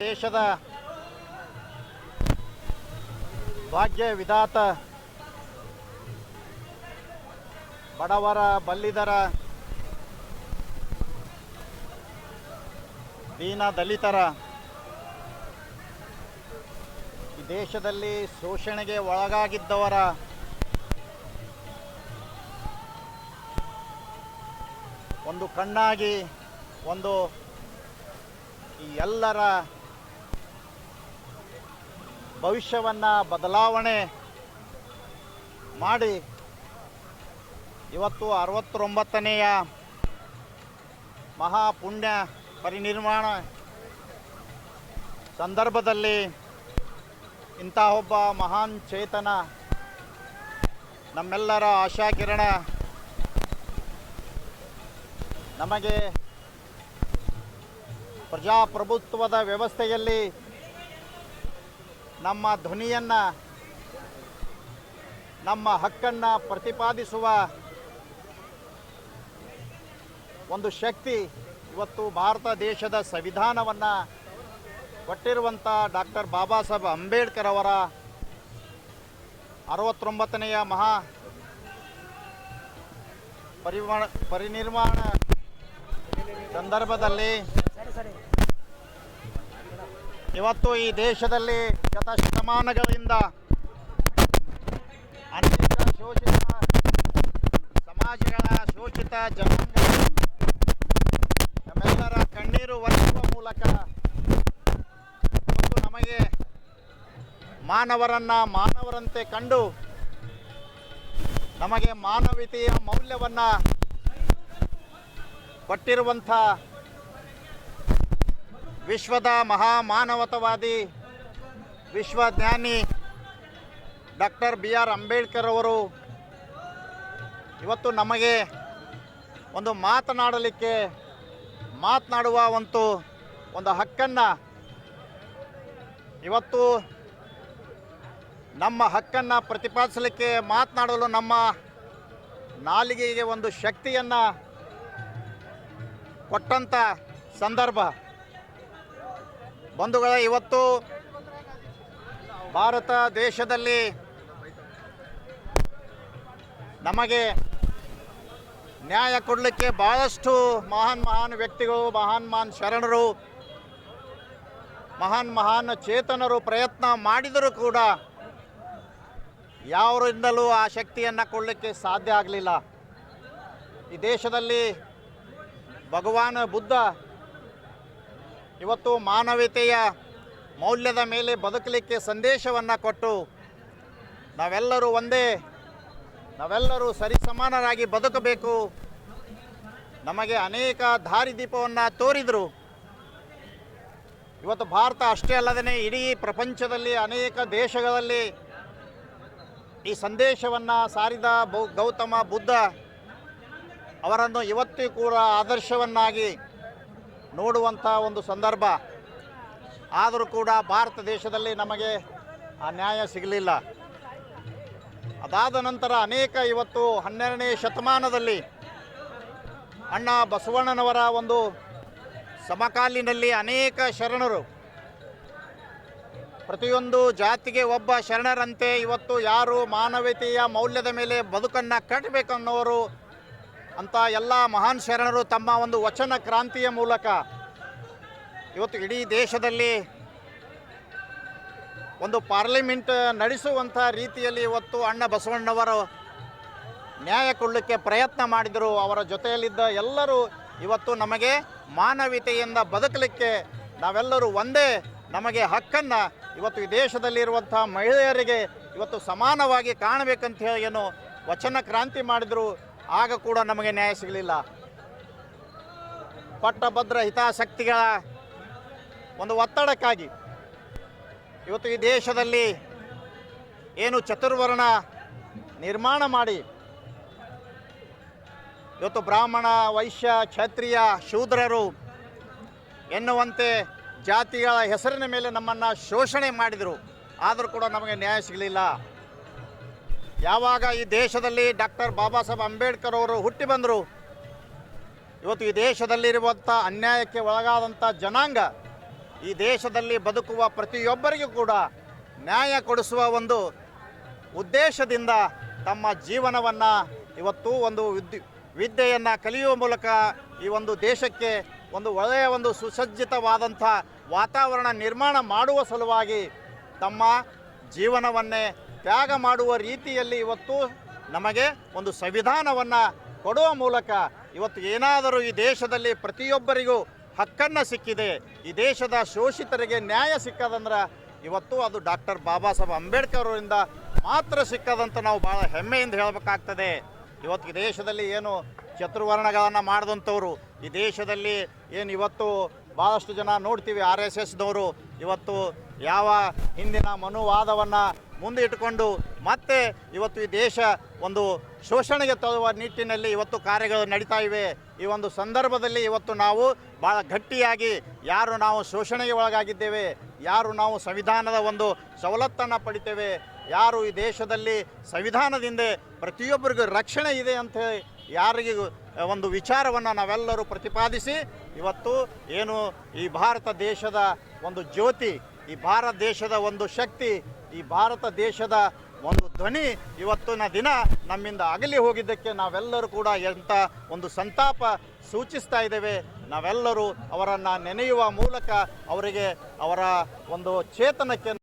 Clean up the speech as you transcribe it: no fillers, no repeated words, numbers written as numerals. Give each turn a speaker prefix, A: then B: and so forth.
A: ದೇಶದ ಭಾಗ್ಯ ವಿಧಾತ, ಬಡವರ ಬಲ್ಲಿದರ ದೀನ ದಲಿತರ ಈ ದೇಶದಲ್ಲಿ ಶೋಷಣೆಗೆ ಒಳಗಾಗಿದ್ದವರ ಒಂದು ಕಣ್ಣಾಗಿ ಒಂದು ಈ ಎಲ್ಲರ ಭವಿಷ್ಯವನ್ನು ಬದಲಾವಣೆ ಮಾಡಿ ಇವತ್ತು 69ನೇಯ ಮಹಾಪುಣ್ಯ ಪರಿನಿರ್ವಾಣ ಸಂದರ್ಭದಲ್ಲಿ ಇಂಥ ಒಬ್ಬ ಮಹಾನ್ ಚೇತನ, ನಮ್ಮೆಲ್ಲರ ಆಶಾಕಿರಣ, ನಮಗೆ ಪ್ರಜಾಪ್ರಭುತ್ವದ ವ್ಯವಸ್ಥೆಯಲ್ಲಿ ನಮ್ಮ ಧ್ವನಿಯನ್ನು, ನಮ್ಮ ಹಕ್ಕನ್ನು ಪ್ರತಿಪಾದಿಸುವ ಒಂದು ಶಕ್ತಿ ಇವತ್ತು ಭಾರತ ದೇಶದ ಸಂವಿಧಾನವನ್ನು ಕೊಟ್ಟಿರುವಂಥ ಡಾಕ್ಟರ್ ಬಾಬಾ ಸಾಹೇಬ್ ಅಂಬೇಡ್ಕರ್ ಅವರ 69ನೇಯ ಮಹಾ ಪರಿನಿರ್ವಾಣ ಸಂದರ್ಭದಲ್ಲಿ ಇವತ್ತು ಈ ದೇಶದಲ್ಲಿ ಶತಶತಮಾನಗಳಿಂದ ಅನೇಕ ಶೋಷಿತ ಸಮಾಜಗಳ ಶೋಷಿತ ಜನಾಂಗ ನಮ್ಮೆಲ್ಲರ ಕಣ್ಣೀರು ಒರೆಸುವ ಮೂಲಕ ಇವತ್ತು ನಮಗೆ ಮಾನವರನ್ನು ಮಾನವರಂತೆ ಕಂಡು ನಮಗೆ ಮಾನವೀಯತೆಯ ಮೌಲ್ಯವನ್ನು ಕೊಟ್ಟಿರುವಂಥ ವಿಶ್ವದ ಮಹಾಮಾನವತಾವಾದಿ, ವಿಶ್ವಜ್ಞಾನಿ ಡಾಕ್ಟರ್ BR ಅಂಬೇಡ್ಕರ್ ಅವರು ಇವತ್ತು ನಮಗೆ ಒಂದು ಮಾತನಾಡುವ ಒಂದು ಹಕ್ಕನ್ನು, ಇವತ್ತು ನಮ್ಮ ಹಕ್ಕನ್ನು ಪ್ರತಿಪಾದಿಸಲಿಕ್ಕೆ ಮಾತನಾಡಲು ನಮ್ಮ ನಾಲಿಗೆಗೆ ಒಂದು ಶಕ್ತಿಯನ್ನು ಕೊಟ್ಟಂಥ ಸಂದರ್ಭ. ಬಂಧುಗಳೇ, ಇವತ್ತು ಭಾರತ ದೇಶದಲ್ಲಿ ನಮಗೆ ನ್ಯಾಯ ಕೊಡಲಿಕ್ಕೆ ಭಾಳಷ್ಟು ಮಹಾನ್ ವ್ಯಕ್ತಿಗಳು, ಮಹಾನ್ ಶರಣರು, ಮಹಾನ್ ಚೇತನರು ಪ್ರಯತ್ನ ಮಾಡಿದರೂ ಕೂಡ ಯಾವರಿಂದಲೂ ಆ ಶಕ್ತಿಯನ್ನು ಕೊಡಲಿಕ್ಕೆ ಸಾಧ್ಯ ಆಗಲಿಲ್ಲ. ಈ ದೇಶದಲ್ಲಿ ಭಗವಾನ್ ಬುದ್ಧ ಇವತ್ತು ಮಾನವೀಯತೆಯ ಮೌಲ್ಯದ ಮೇಲೆ ಬದುಕಲಿಕ್ಕೆ ಸಂದೇಶವನ್ನು ಕೊಟ್ಟು ನಾವೆಲ್ಲರೂ ಒಂದೇ, ನಾವೆಲ್ಲರೂ ಸರಿಸಮಾನರಾಗಿ ಬದುಕಬೇಕು, ನಮಗೆ ಅನೇಕ ದಾರಿದೀಪವನ್ನು ತೋರಿದರು. ಇವತ್ತು ಭಾರತ ಅಷ್ಟೇ ಅಲ್ಲದೇ ಇಡೀ ಪ್ರಪಂಚದಲ್ಲಿ ಅನೇಕ ದೇಶಗಳಲ್ಲಿ ಈ ಸಂದೇಶವನ್ನು ಸಾರಿದ ಗೌತಮ ಬುದ್ಧ ಅವರನ್ನು ಇವತ್ತಿಗೂ ಕೂಡ ಆದರ್ಶವನ್ನಾಗಿ ನೋಡುವಂಥ ಒಂದು ಸಂದರ್ಭ. ಆದರೂ ಕೂಡ ಭಾರತ ದೇಶದಲ್ಲಿ ನಮಗೆ ಆ ನ್ಯಾಯ ಸಿಗಲಿಲ್ಲ. ಅದಾದ ನಂತರ ಅನೇಕ ಇವತ್ತು 12ನೇ ಶತಮಾನದಲ್ಲಿ ಅಣ್ಣ ಬಸವಣ್ಣನವರ ಒಂದು ಸಮಕಾಲೀನಲ್ಲಿ ಅನೇಕ ಶರಣರು, ಪ್ರತಿಯೊಂದು ಜಾತಿಗೆ ಒಬ್ಬ ಶರಣರಂತೆ ಇವತ್ತು ಯಾರು ಮಾನವೀಯತೆಯ ಮೌಲ್ಯದ ಮೇಲೆ ಬದುಕನ್ನು ಕಟ್ಟಬೇಕನ್ನೋರು ಅಂತ ಎಲ್ಲ ಮಹಾನ್ ಶರಣರು ತಮ್ಮ ಒಂದು ವಚನ ಕ್ರಾಂತಿಯ ಮೂಲಕ ಇವತ್ತು ಇಡೀ ದೇಶದಲ್ಲಿ ಒಂದು ಪಾರ್ಲಿಮೆಂಟ್ ನಡೆಸುವಂಥ ರೀತಿಯಲ್ಲಿ ಇವತ್ತು ಅಣ್ಣ ಬಸವಣ್ಣವರು ನ್ಯಾಯ ಕೊಡಲಿಕ್ಕೆ ಪ್ರಯತ್ನ ಮಾಡಿದರು. ಅವರ ಜೊತೆಯಲ್ಲಿದ್ದ ಎಲ್ಲರೂ ಇವತ್ತು ನಮಗೆ ಮಾನವೀಯತೆಯಿಂದ ಬದುಕಲಿಕ್ಕೆ ನಾವೆಲ್ಲರೂ ಒಂದೇ, ನಮಗೆ ಹಕ್ಕನ್ನು ಇವತ್ತು ಈ ದೇಶದಲ್ಲಿರುವಂಥ ಮಹಿಳೆಯರಿಗೆ ಇವತ್ತು ಸಮಾನವಾಗಿ ಕಾಣಬೇಕಂತ ಹೇಳಿ ಏನು ವಚನ ಕ್ರಾಂತಿ ಮಾಡಿದರು. ಆಗ ಕೂಡ ನಮಗೆ ನ್ಯಾಯ ಸಿಗಲಿಲ್ಲ. ಪಟ್ಟಭದ್ರ ಹಿತಾಸಕ್ತಿಗಳ ಒಂದು ಒತ್ತಡಕ್ಕಾಗಿ ಇವತ್ತು ಈ ದೇಶದಲ್ಲಿ ಏನು ಚತುರ್ವರ್ಣ ನಿರ್ಮಾಣ ಮಾಡಿ ಇವತ್ತು ಬ್ರಾಹ್ಮಣ, ವೈಶ್ಯ, ಕ್ಷತ್ರಿಯ, ಶೂದ್ರರು ಎನ್ನುವಂತೆ ಜಾತಿಗಳ ಹೆಸರಿನ ಮೇಲೆ ನಮ್ಮನ್ನು ಶೋಷಣೆ ಮಾಡಿದರು. ಆದರೂ ಕೂಡ ನಮಗೆ ನ್ಯಾಯ ಸಿಗಲಿಲ್ಲ. ಯಾವಾಗ ಈ ದೇಶದಲ್ಲಿ ಡಾಕ್ಟರ್ ಬಾಬಾ ಸಾಹೇಬ್ ಅಂಬೇಡ್ಕರ್ ಅವರು ಹುಟ್ಟಿ ಬಂದರು, ಇವತ್ತು ಈ ದೇಶದಲ್ಲಿರುವಂಥ ಅನ್ಯಾಯಕ್ಕೆ ಒಳಗಾದಂಥ ಜನಾಂಗ ಈ ದೇಶದಲ್ಲಿ ಬದುಕುವ ಪ್ರತಿಯೊಬ್ಬರಿಗೂ ಕೂಡ ನ್ಯಾಯ ಕೊಡಿಸುವ ಒಂದು ಉದ್ದೇಶದಿಂದ ತಮ್ಮ ಜೀವನವನ್ನು ಇವತ್ತು ಒಂದು ವಿದ್ಯೆಯನ್ನು ಕಲಿಯುವ ಮೂಲಕ ಈ ಒಂದು ದೇಶಕ್ಕೆ ಒಂದು ಒಳ್ಳೆಯ ಒಂದು ಸುಸಜ್ಜಿತವಾದಂಥ ವಾತಾವರಣ ನಿರ್ಮಾಣ ಮಾಡುವ ಸಲುವಾಗಿ ತಮ್ಮ ಜೀವನವನ್ನೇ ತ್ಯಾಗ ಮಾಡುವ ರೀತಿಯಲ್ಲಿ ಇವತ್ತು ನಮಗೆ ಒಂದು ಸಂವಿಧಾನವನ್ನು ಕೊಡುವ ಮೂಲಕ ಇವತ್ತು ಏನಾದರೂ ಈ ದೇಶದಲ್ಲಿ ಪ್ರತಿಯೊಬ್ಬರಿಗೂ ಹಕ್ಕನ್ನು ಸಿಕ್ಕಿದೆ, ಈ ದೇಶದ ಶೋಷಿತರಿಗೆ ನ್ಯಾಯ ಸಿಕ್ಕದಂದ್ರೆ ಇವತ್ತು ಅದು ಡಾಕ್ಟರ್ ಬಾಬಾ ಸಾಹೇಬ್ ಅಂಬೇಡ್ಕರ್ ಅವರಿಂದ ಮಾತ್ರ ಸಿಕ್ಕದಂತ ನಾವು ಭಾಳ ಹೆಮ್ಮೆಯಿಂದ ಹೇಳಬೇಕಾಗ್ತದೆ. ಇವತ್ತು ಈ ದೇಶದಲ್ಲಿ ಏನು ಚತುರ್ವರ್ಣಗಳನ್ನು ಮಾಡಿದಂಥವ್ರು, ಈ ದೇಶದಲ್ಲಿ ಏನು ಇವತ್ತು ಭಾಳಷ್ಟು ಜನ ನೋಡ್ತೀವಿ RSSದವರು ಇವತ್ತು ಯಾವ ಹಿಂದಿನ ಮನುವಾದವನ್ನು ಮುಂದೆ ಇಟ್ಟುಕೊಂಡು ಮತ್ತೆ ಇವತ್ತು ಈ ದೇಶ ಒಂದು ಶೋಷಣೆಗೆ ತರುವ ನಿಟ್ಟಿನಲ್ಲಿ ಇವತ್ತು ಕಾರ್ಯಗಳು ನಡೀತಾ ಇವೆ. ಈ ಒಂದು ಸಂದರ್ಭದಲ್ಲಿ ಇವತ್ತು ನಾವು ಭಾಳ ಗಟ್ಟಿಯಾಗಿ ಯಾರು ನಾವು ಶೋಷಣೆಗೆ ಒಳಗಾಗಿದ್ದೇವೆ, ಯಾರು ನಾವು ಸಂವಿಧಾನದ ಒಂದು ಸವಲತ್ತನ್ನು ಪಡಿತೇವೆ, ಯಾರು ಈ ದೇಶದಲ್ಲಿ ಸಂವಿಧಾನದಿಂದ ಪ್ರತಿಯೊಬ್ಬರಿಗೂ ರಕ್ಷಣೆ ಇದೆ ಅಂತ ಯಾರಿಗೂ ಒಂದು ವಿಚಾರವನ್ನು ನಾವೆಲ್ಲರೂ ಪ್ರತಿಪಾದಿಸಿ ಇವತ್ತು ಏನು ಈ ಭಾರತ ದೇಶದ ಒಂದು ಜ್ಯೋತಿ, ಈ ಭಾರತ ದೇಶದ ಒಂದು ಶಕ್ತಿ, ಈ ಭಾರತ ದೇಶದ ಒಂದು ಧ್ವನಿ ಇವತ್ತಿನ ದಿನ ನಮ್ಮಿಂದ ಅಗಲಿ ಹೋಗಿದ್ದಕ್ಕೆ ನಾವೆಲ್ಲರೂ ಕೂಡ ಎಂಥ ಒಂದು ಸಂತಾಪ ಸೂಚಿಸ್ತಾ ಇದ್ದೇವೆ. ನಾವೆಲ್ಲರೂ ಅವರನ್ನು ನೆನೆಯುವ ಮೂಲಕ ಅವರಿಗೆ ಅವರ ಒಂದು ಚೇತನಕ್ಕೆ